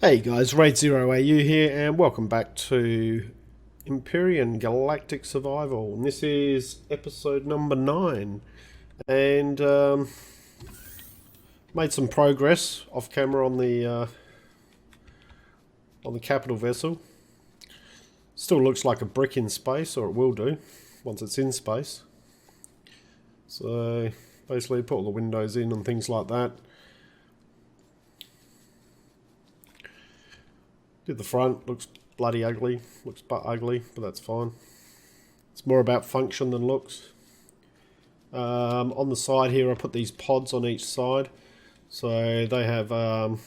Hey guys, Raid Zero AU here, and welcome back to Empyrion Galactic Survival. And this is episode number 9, and made some progress off camera on the capital vessel. Still looks like a brick in space, or it will do once it's in space. So basically, put all the windows in and things like that. Did the front, looks bloody ugly, looks butt ugly, but that's fine. It's more about function than looks. On the side here I put these pods on each side. So they have the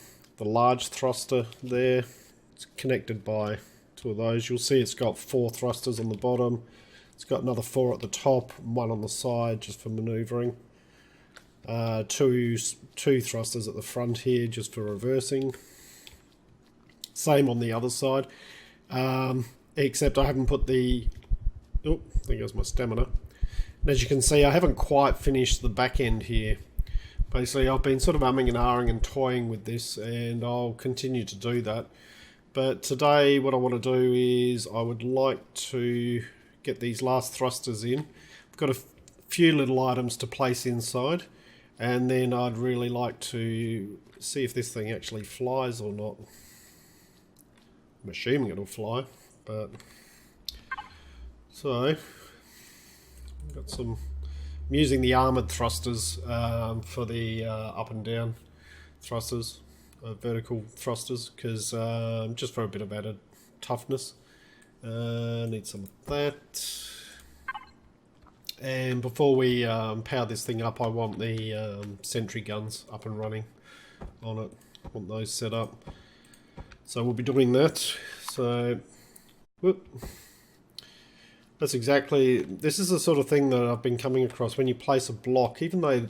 large thruster there. It's connected by 2 of those. You'll see it's got 4 thrusters on the bottom. It's got another 4 at the top, 1 on the side just for manoeuvring. Two thrusters at the front here just for reversing. Same on the other side, except I haven't put the... Oh, there goes my stamina. And as you can see, I haven't quite finished the back end here. Basically, I've been sort of umming and ahhing and toying with this, and I'll continue to do that. But today, what I want to do is I would like to get these last thrusters in. I've got a few little items to place inside, and then I'd really like to see if this thing actually flies or not. I'm assuming it'll fly, but so I've got some. I'm using the armoured thrusters for the up and down thrusters, vertical thrusters, because just for a bit of added toughness. Need some of that. And before we power this thing up, I want the sentry guns up and running on it. I want those set up. So we'll be doing that. So, whoop. That's exactly, this is the sort of thing that I've been coming across when you place a block, even though it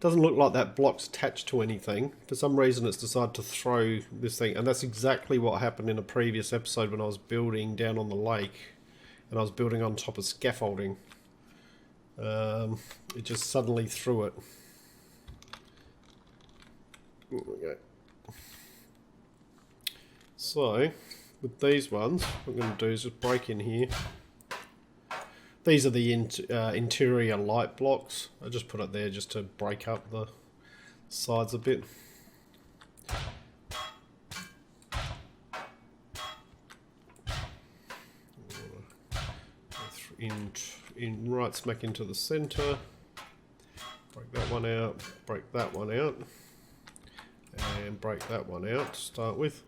doesn't look like that block's attached to anything, for some reason it's decided to throw this thing, and that's exactly what happened in a previous episode when I was building down on the lake, and I was building on top of scaffolding. It just suddenly threw it. There we go. So, with these ones, what I'm going to do is just break in here. These are the interior light blocks. I just put it there just to break up the sides a bit. In right smack into the center. Break that one out, break that one out, and break that one out to start with.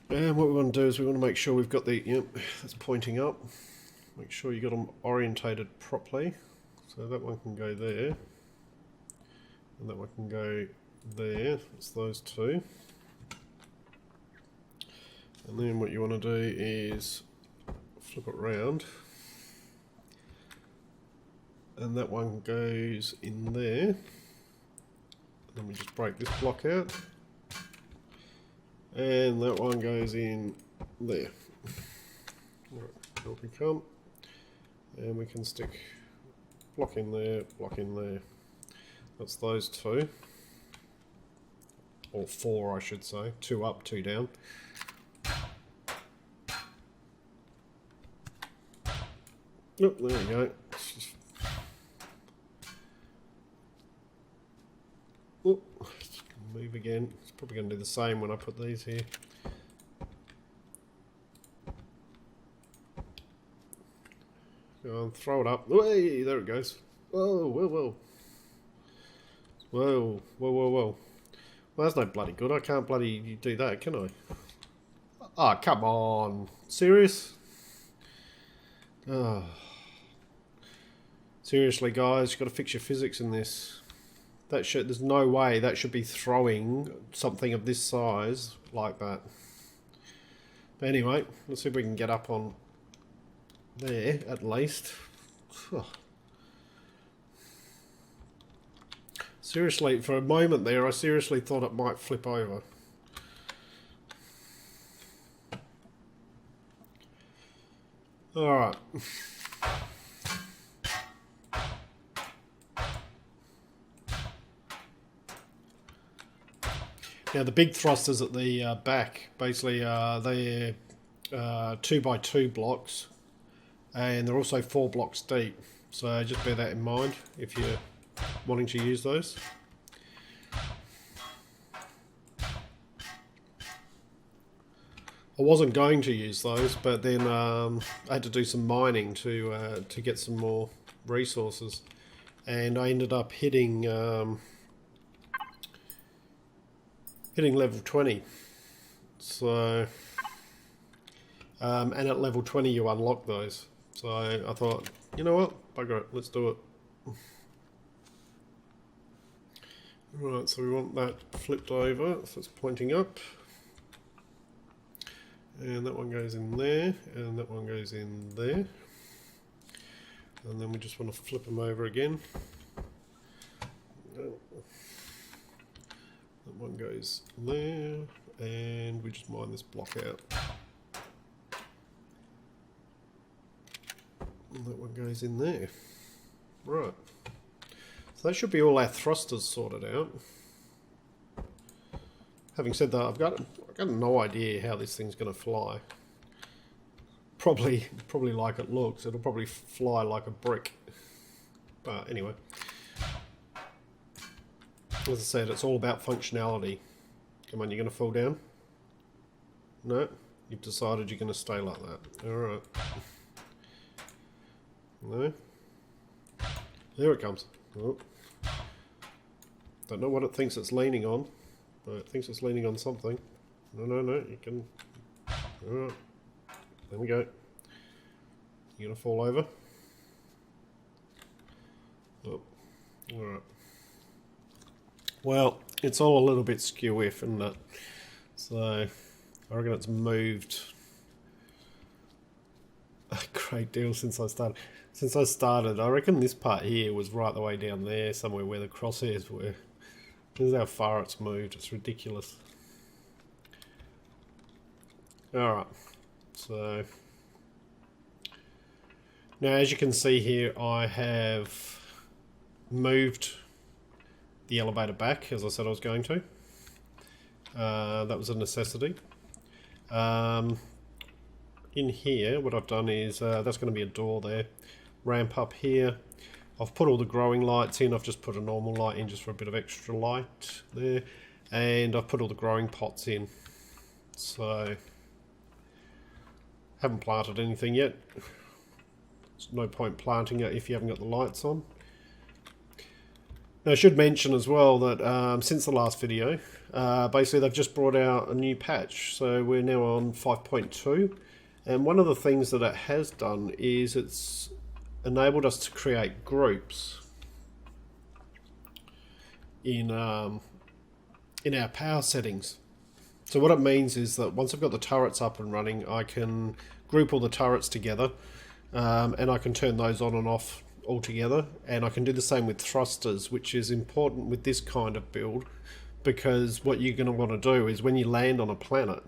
And what we want to do is we want to make sure we've got the, yep, that's pointing up. Make sure you got them orientated properly. So that one can go there. And that one can go there. It's those 2. And then what you want to do is flip it round. And that one goes in there. And then we just break this block out. And that one goes in there. Right, here we come. And we can stick block in there, block in there. That's those 2. Or 4, I should say. 2 up, 2 down. Oh, there we go. Oh, move again. It's probably going to do the same when I put these here. Go on, throw it up. Hey, there it goes. Whoa, whoa, whoa. Whoa, whoa, whoa, whoa. Well, that's no bloody good. I can't bloody do that, can I? Ah, oh, come on. Serious? Oh. Seriously, guys, you've got to fix your physics in this. That should, there's no way that should be throwing something of this size like that. But anyway, let's see if we can get up on there at least. Seriously, for a moment there, I seriously thought it might flip over. Alright. Now the big thrusters at the back, basically they're 2x2 blocks, and they're also 4 blocks deep. So just bear that in mind if you're wanting to use those. I wasn't going to use those, but then I had to do some mining to get some more resources, and I ended up hitting level 20. So and at level 20 you unlock those. So I thought, you know what, bugger it, let's do it. Right, so we want that flipped over, so it's pointing up. And that one goes in there, and that one goes in there. And then we just want to flip them over again. That one goes there, and we just mine this block out. And that one goes in there. Right. So that should be all our thrusters sorted out. Having said that, I've got no idea how this thing's going to fly. Probably like it looks. It'll probably fly like a brick. But anyway, as I said, it's all about functionality. Come on, you're going to fall down? No, you've decided you're going to stay like that. All right. No. There it comes. Oh. Don't know what it thinks it's leaning on. But it thinks it's leaning on something. No, you can... Alright. There we go. You're going to fall over. Oh. Alright. Well, it's all a little bit skew-if, isn't it? So, I reckon it's moved a great deal since I started. I reckon this part here was right the way down there, somewhere where the crosshairs were. This is how far it's moved. It's ridiculous. Alright, so now as you can see here, I have moved the elevator back as I said I was going to. That was a necessity. In here, what I've done is that's going to be a door there. Ramp up here. I've put all the growing lights in. I've just put a normal light in just for a bit of extra light there. And I've put all the growing pots in. So, haven't planted anything yet. There's no point planting it if you haven't got the lights on. Now I should mention as well that since the last video, basically they've just brought out a new patch. So we're now on 5.2. And one of the things that it has done is it's enabled us to create groups in our power settings. So what it means is that once I've got the turrets up and running, I can group all the turrets together, and I can turn those on and off all together, and I can do the same with thrusters, which is important with this kind of build, because what you're going to want to do is when you land on a planet,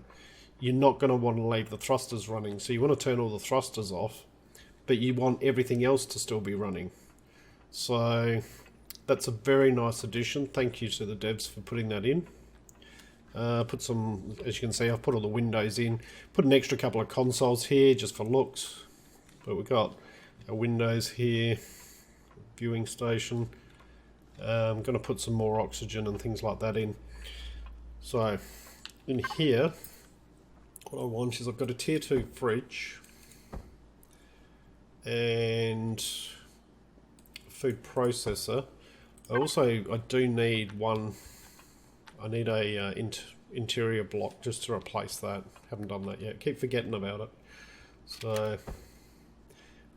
you're not going to want to leave the thrusters running. So you want to turn all the thrusters off, but you want everything else to still be running. So that's a very nice addition. Thank you to the devs for putting that in. Put some, as you can see, I've put all the windows in. Put an extra couple of consoles here just for looks. But we've got our windows here, viewing station. I'm going to put some more oxygen and things like that in. So in here, what I want is I've got a tier 2 fridge and food processor. I do need one. I need a interior block just to replace that. Haven't done that yet. Keep forgetting about it. So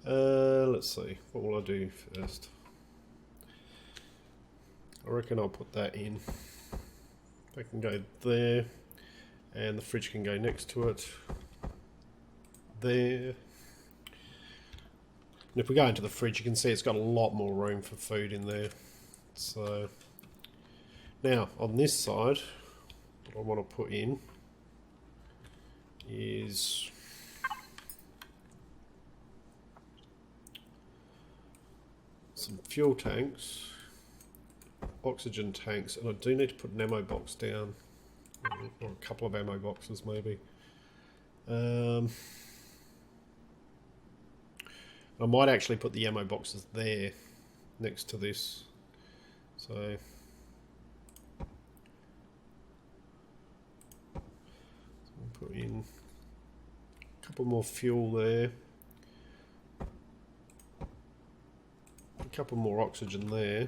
let's see. What will I do first? I reckon I'll put that in. That can go there, and the fridge can go next to it. There. And if we go into the fridge, you can see it's got a lot more room for food in there. So now on this side, what I want to put in is some fuel tanks, oxygen tanks, and I do need to put an ammo box down. or a couple of ammo boxes maybe. I might actually put the ammo boxes there next to this. So put in a couple more fuel there. A couple more oxygen there.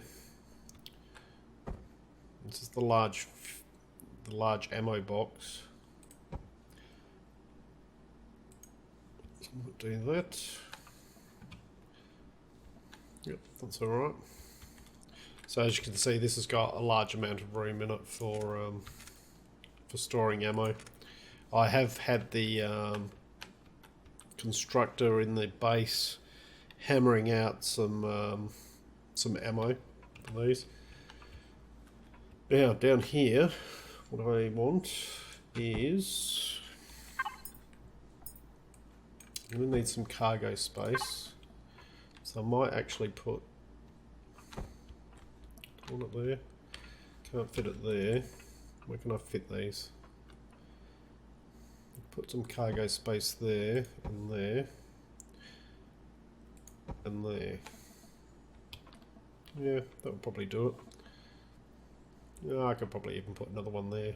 This is the large ammo box. So we'll do that. Yep, that's alright. So as you can see, this has got a large amount of room in it for storing ammo. I have had the constructor in the base hammering out some ammo for these. Now down here, what I want is I'm going to need some cargo space, so I might actually put one it there. Can't fit it there. Where can I fit these? Put some cargo space there and there and there. Yeah, that would probably do it. Yeah, I could probably even put another one there.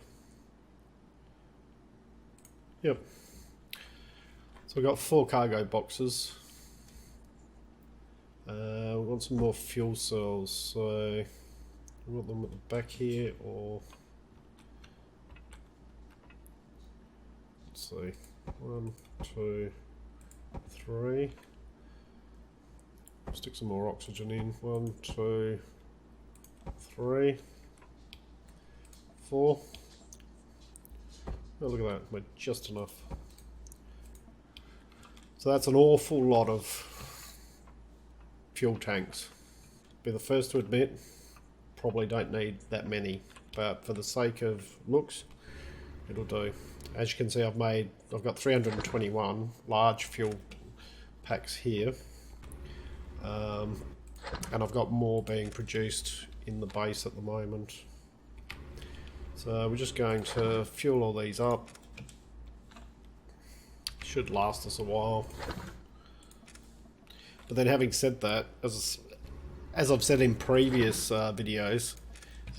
Yep. So we've got 4 cargo boxes. We want some more fuel cells, so we want them at the back here, or let's see, 1, 2, 3. Stick some more oxygen in. 1, 2, 3, 4. Oh, look at that, we're just enough. So that's an awful lot of fuel tanks. Be the first to admit, probably don't need that many, but for the sake of looks, it'll do. As you can see, I've got 321 large fuel packs here, and I've got more being produced in the base at the moment. So we're just going to fuel all these up. Should last us a while. But then having said that, as I've said in previous videos,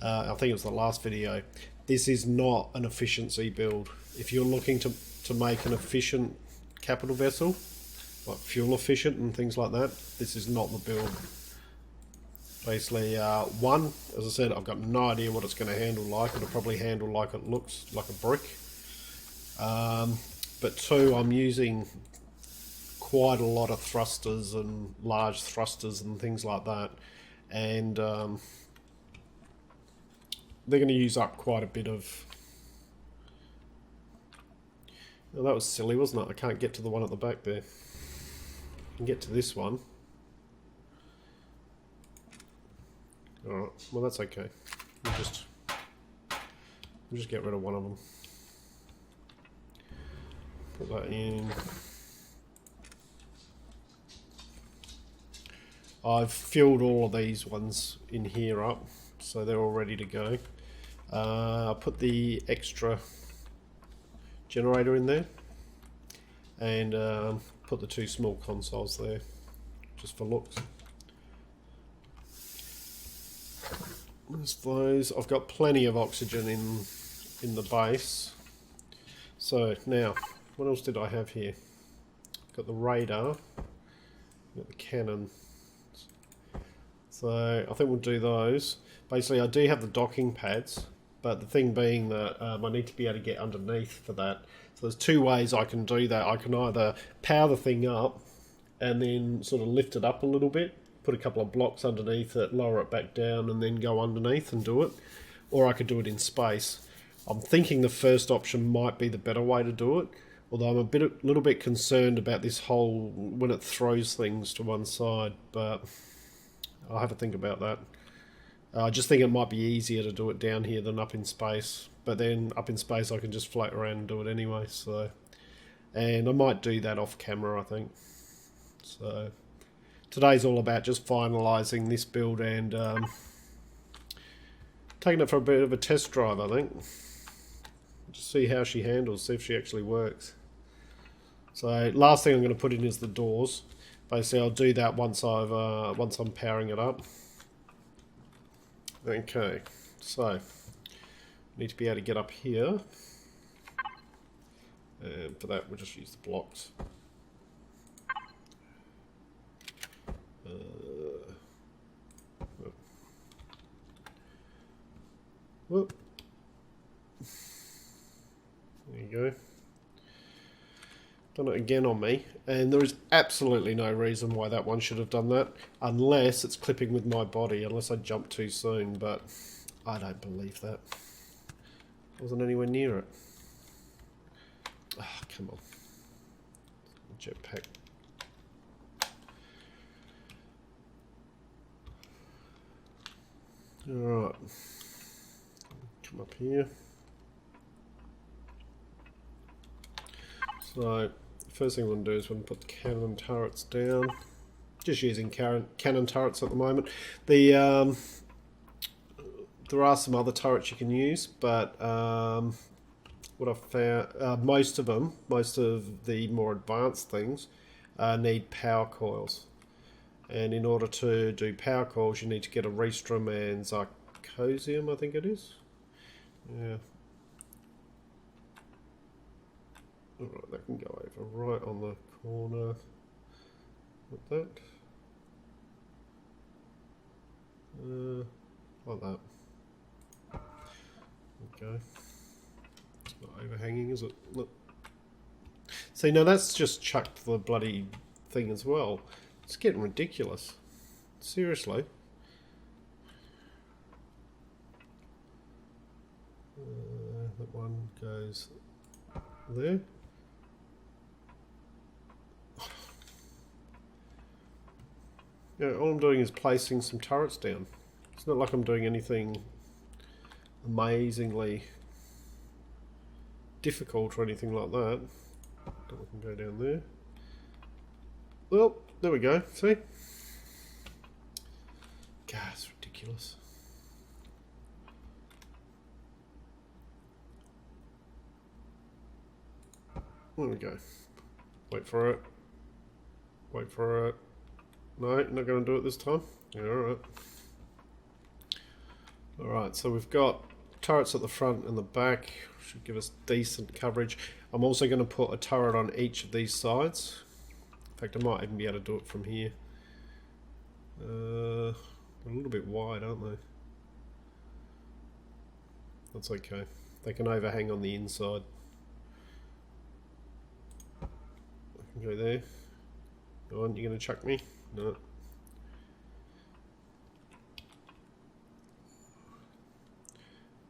I think it was the last video, this is not an efficiency build. If you're looking to make an efficient capital vessel, like fuel efficient and things like that, this is not the build. Basically, one, as I said, I've got no idea what it's going to handle like. It'll probably handle like it looks, like a brick. But 2, I'm using quite a lot of thrusters and large thrusters and things like that, and they're going to use up quite a bit of... Oh, that was silly, wasn't it? I can't get to the one at the back there. I can get to this one. Alright, well that's okay. We'll just get rid of one of them. Put that in. I've filled all of these ones in here up, so they're all ready to go. I put the extra generator in there, and put the 2 small consoles there, just for looks. There's those. I've got plenty of oxygen in the base. So now, what else did I have here? Got the radar, got the cannon. So I think we'll do those. Basically, I do have the docking pads, but the thing being that I need to be able to get underneath for that. So there's 2 ways I can do that. I can either power the thing up and then sort of lift it up a little bit, put a couple of blocks underneath it, lower it back down, and then go underneath and do it. Or I could do it in space. I'm thinking the first option might be the better way to do it, although I'm a little bit concerned about this whole, when it throws things to one side, but I'll have a think about that. I just think it might be easier to do it down here than up in space, but then up in space I can just float around and do it anyway, so... And I might do that off camera, I think. So... Today's all about just finalising this build and taking it for a bit of a test drive, I think. Just see how she handles, see if she actually works. So last thing I'm going to put in is the doors. Basically, I'll do that once I'm powering it up. Okay, so need to be able to get up here, and for that we'll just use the blocks. Whoop. There you go. Done it again on me, and there is absolutely no reason why that one should have done that, unless it's clipping with my body, unless I jump too soon, but I don't believe that. I wasn't anywhere near it. Ah, oh, come on. Jetpack. Alright. Come up here. So, first thing I'm going to do is we're going to put the cannon turrets down. Just using cannon turrets at the moment. There are some other turrets you can use, but what I've found, most of the more advanced things need power coils. And in order to do power coils, you need to get a Restrum and Zirconium, I think it is. Yeah. Alright, that can go over right on the corner. Like that. Like that. Okay. It's not overhanging, is it? Look. See, now that's just chucked the bloody thing as well. It's getting ridiculous. Seriously. That one goes there. Yeah, all I'm doing is placing some turrets down. It's not like I'm doing anything amazingly difficult or anything like that. We can go down there. Well, there we go. See? God, it's ridiculous. There we go. Wait for it. Wait for it. No, not going to do it this time. Yeah, alright. Alright, so we've got turrets at the front and the back. Should give us decent coverage. I'm also going to put a turret on each of these sides. In fact, I might even be able to do it from here. A little bit wide, aren't they? That's okay. They can overhang on the inside. I can go there. Go on, you're going to chuck me? No.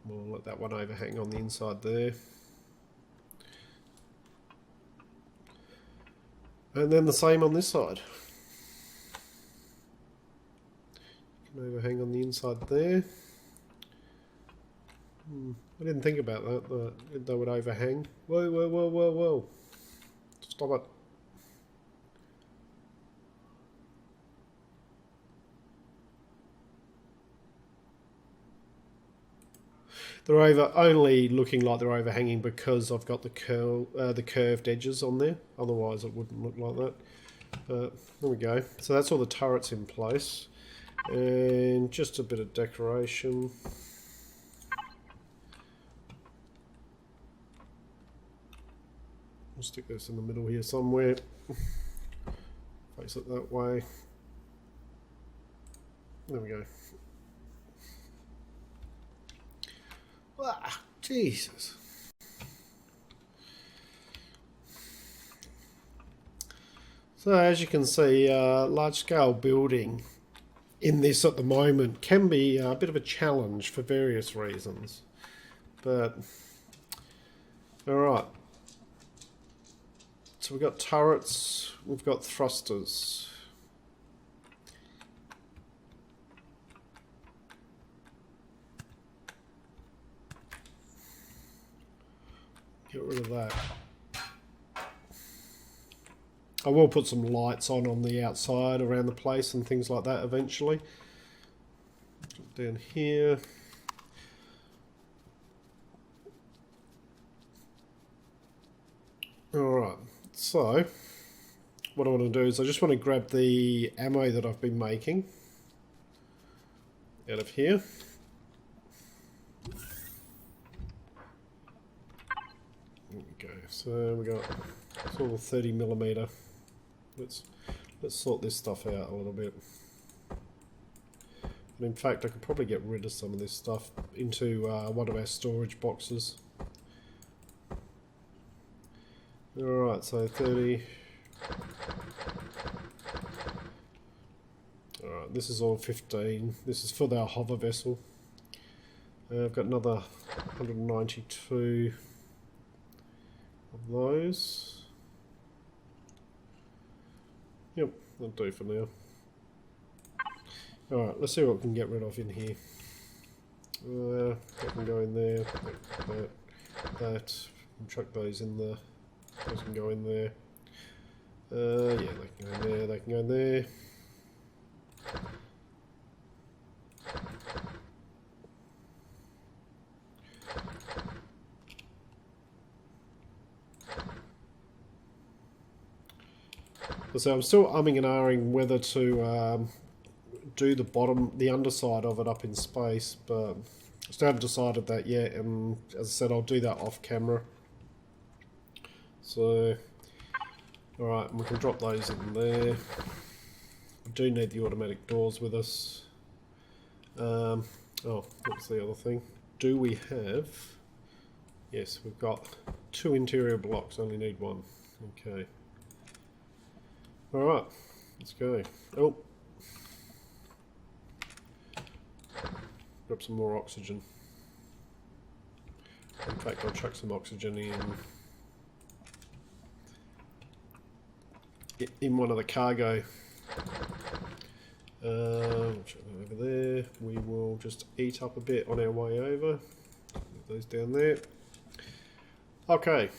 We'll let that one overhang on the inside there. And then the same on this side. You can overhang on the inside there. I didn't think about that, they would overhang. Whoa, whoa, whoa, whoa, whoa. Stop it. They're only looking like they're overhanging because I've got the curved edges on there. Otherwise, it wouldn't look like that. There we go. So that's all the turrets in place, and just a bit of decoration. We'll stick this in the middle here somewhere. Face it that way. There we go. Ah, Jesus. So as you can see, large scale building in this at the moment can be a bit of a challenge for various reasons. But, alright. So we've got turrets, we've got thrusters. Get rid of that. I will put some lights on the outside around the place and things like that eventually. Down here. Alright, so what I want to do is I just want to grab the ammo that I've been making out of here. There we go. So we got sort of 30mm. Let's sort this stuff out a little bit. And in fact, I could probably get rid of some of this stuff into one of our storage boxes. Alright, so 30. Alright, this is all 15. This is for our hover vessel. I've got another 192 of those. Yep, that'll do for now. Alright, let's see what we can get rid of in here. That can go in there, that. Chuck those in there. Those can go in there. Yeah, they can go in there, they can go in there. So I'm still umming and ahhing whether to do the underside of it up in space, but I still haven't decided that yet, and as I said, I'll do that off camera. So, alright, we can drop those in there. We do need the automatic doors with us. Oh, what's the other thing? Do we have... Yes, we've got 2 interior blocks, only need 1. Okay. Alright, let's go. Oh. Grab some more oxygen. In fact, I'll chuck some oxygen in one of the cargo. Over there. We will just eat up a bit on our way over. Put those down there. Okay.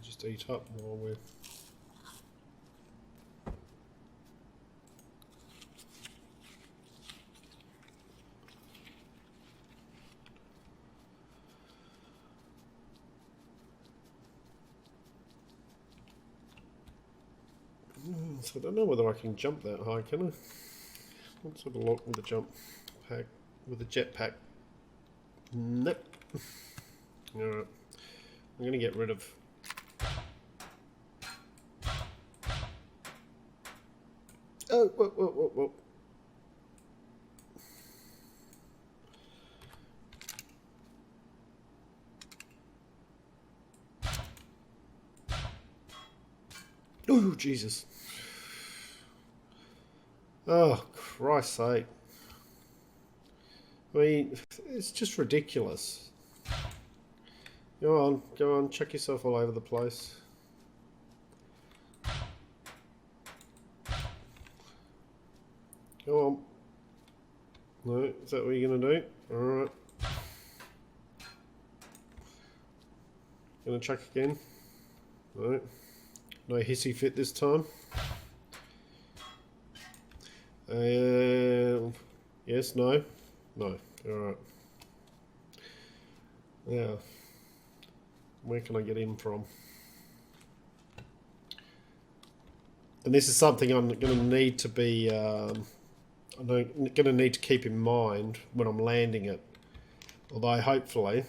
Just eat up while we're... So I don't know whether I can jump that high, can I? Let's have a look with the jump pack, with the jetpack. Nope. Alright. I'm going to get rid of... Oh, whoa, whoa, whoa, whoa. Oh, Jesus. Oh, Christ's sake. I mean, it's just ridiculous. Go on, check yourself all over the place. Go on. No, is that what you're going to do? Alright. Gonna check again? No. No hissy fit this time. Yes, no? No. Alright. Now, where can I get in from? And this is something I'm going to need to be... I'm going to need to keep in mind when I'm landing it. Although, hopefully...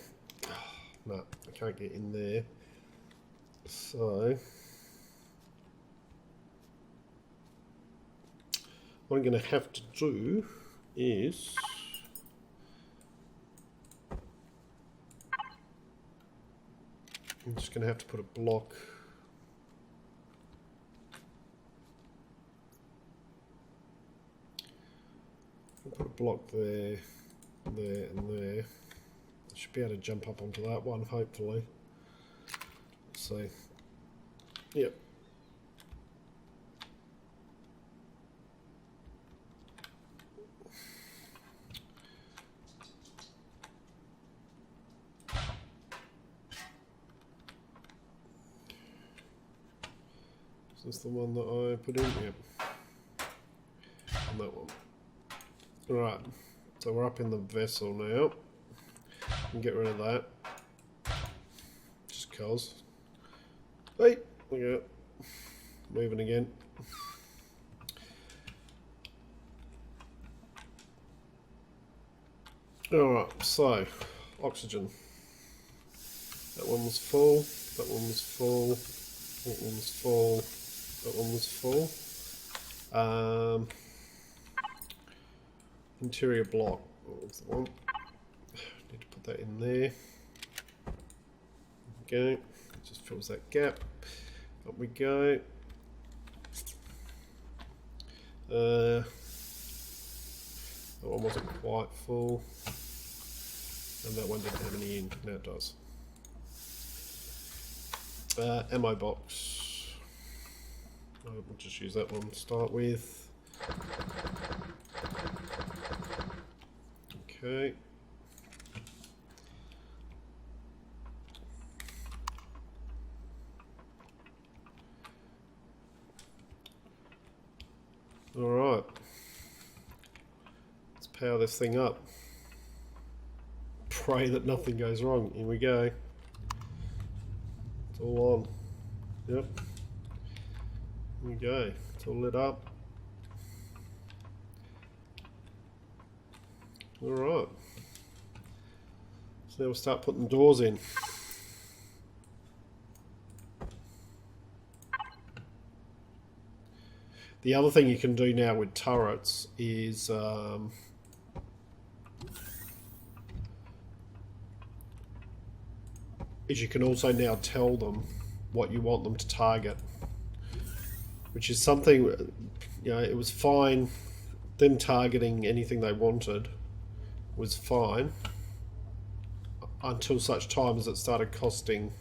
No, I can't get in there. So... what I'm going to have to do is... I'm just going to have to put a block... I'll put a block there, there and there. I should be able to jump up onto that one, hopefully. So, yep. Is this the one that I put in? Yep. And that one. Right. So we're up in the vessel now. We can get rid of that. Just cause. Hey, look at it. Moving again. Alright, so oxygen. That one was full, that one was full, that one was full, that one was full. Interior block, what was the one? Need to put that in there. Okay, just fills that gap. Up we go. That one wasn't quite full. And that one didn't have any in. Now it does. Ammo box. We'll just use that one to start with. Okay. Alright. Let's power this thing up. Pray that nothing goes wrong. Here we go. It's all on. Yep. Here we go. It's all lit up. Alright. So now we'll start putting doors in. The other thing you can do now with turrets is you can also now tell them what you want them to target, which is something, you know, it was fine. Them targeting anything they wanted was fine until such time as it started costing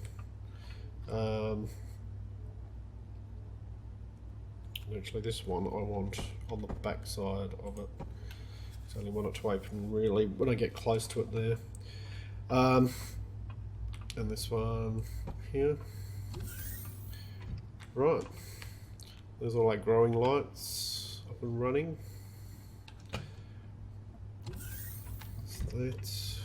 actually this one I want on the back side of it. So I only want it to open really when I get close to it there. And this one here. Right. There's all like growing lights up and running. That's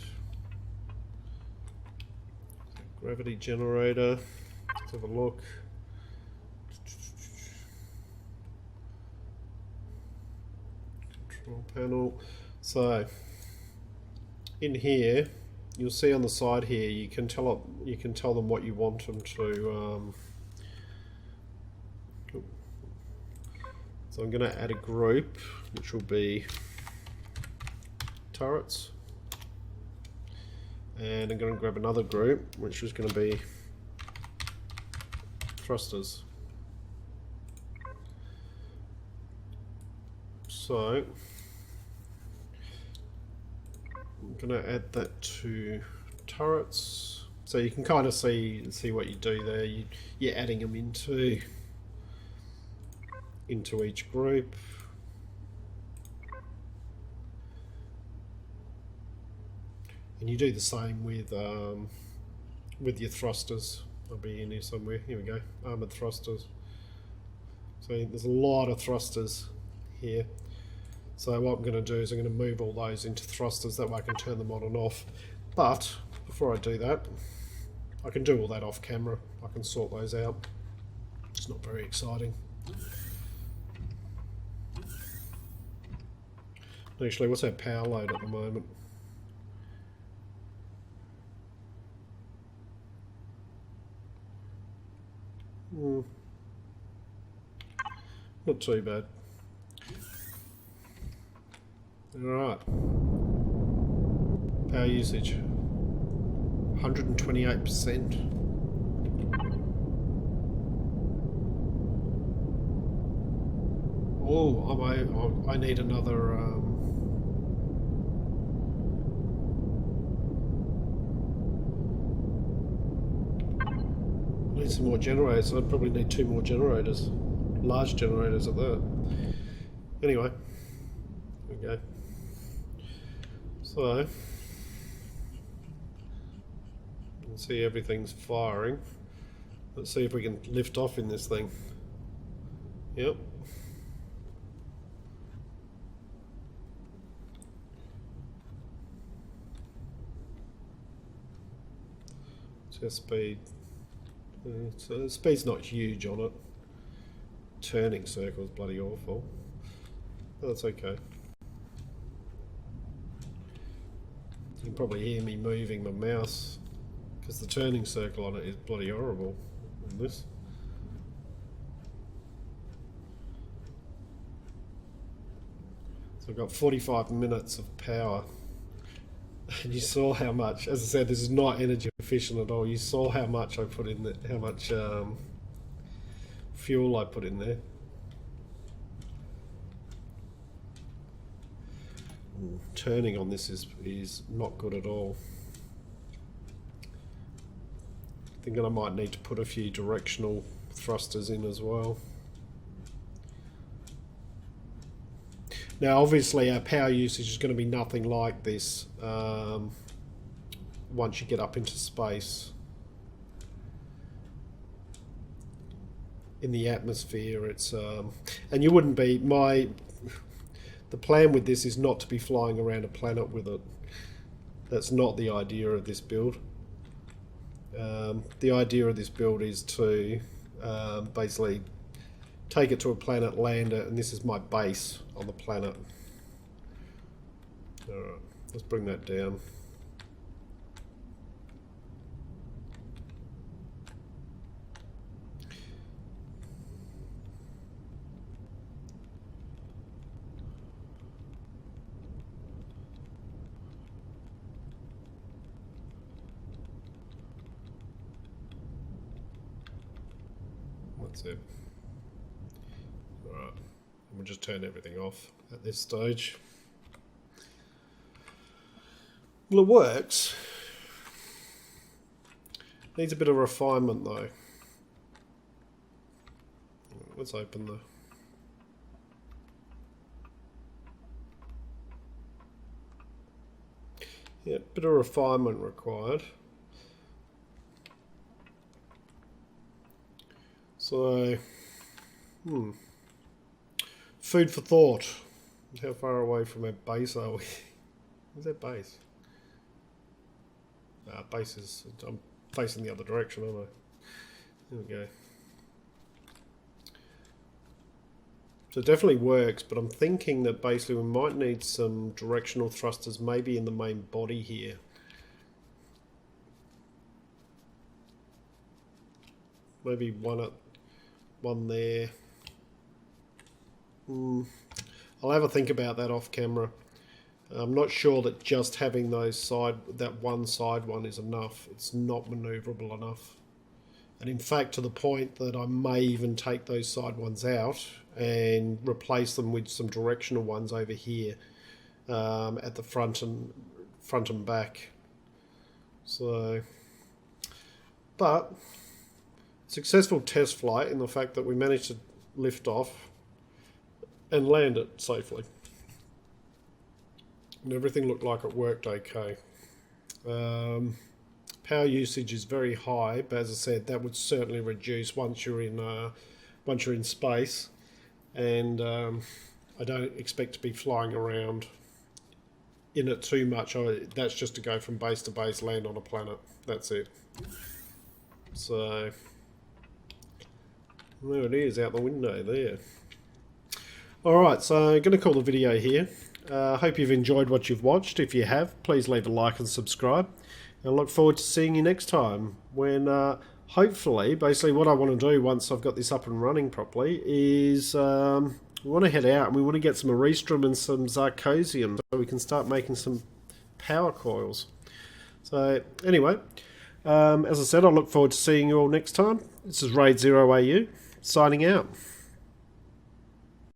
gravity generator. Let's have a look. Control panel. So in here, you'll see on the side here, you can tell them what you want them to. So I'm going to add a group, which will be turrets, and I'm going to grab another group, which is going to be thrusters. So I'm going to add that to turrets, so you can kind of see what you do there. You're adding them into each group. And you do the same with your thrusters. I'll be in here somewhere. Here we go. Armored thrusters. So there's a lot of thrusters here. So what I'm going to do is I'm going to move all those into thrusters. That way I can turn them on and off. But before I do that, I can do all that off camera. I can sort those out. It's not very exciting. Actually, what's our power load at the moment? Not too bad. Alright. Power usage. 128%. Oh, I need another need some more generators. I'd probably need 2 more generators. Large generators at that. Anyway. Okay. So you can see everything's firing. Let's see if we can lift off in this thing. Yep. Test speed. So the speed's not huge on it. Turning circle's bloody awful. But that's okay. You can probably hear me moving my mouse because the turning circle on it is bloody horrible on this. So I've got 45 minutes of power. And you saw how much, as I said, this is not energy efficient at all. You saw how much I put in there, how much fuel I put in there. Turning on this is not good at all. Thinking I might need to put a few directional thrusters in as well. Now obviously our power usage is going to be nothing like this once you get up into space. In the atmosphere it's and you wouldn't be, the plan with this is not to be flying around a planet with it. That's not the idea of this build. The idea of this build is to basically take it to a planet, land it, and this is my base on the planet. Alright, let's bring that down. That's it. Alright, we'll just turn everything off at this stage. Well, it works. Needs a bit of refinement though. Let's open the... Yeah, bit of refinement required. So, food for thought. How far away from our base are we? Where's that base? Base is... I'm facing the other direction, aren't I? There we go. So it definitely works, but I'm thinking that basically we might need some directional thrusters maybe in the main body here. Maybe one there. I'll have a think about that off camera. I'm not sure that just having that one side one is enough. It's not manoeuvrable enough. And in fact, to the point that I may even take those side ones out and replace them with some directional ones over here at the front and back. So, but successful test flight in the fact that we managed to lift off and land it safely. And everything looked like it worked okay. Power usage is very high, but as I said, that would certainly reduce once you're in space, and I don't expect to be flying around in it too much. That's just to go from base to base, land on a planet. That's it. So there it is, out the window there. Alright, so I'm going to call the video here. Hope you've enjoyed what you've watched. If you have, please leave a like and subscribe. And I look forward to seeing you next time when hopefully, basically what I want to do once I've got this up and running properly is we want to head out and we want to get some Aristrum and some Zirconium so we can start making some power coils. So anyway, as I said, I look forward to seeing you all next time. This is Raid 0 AU signing out.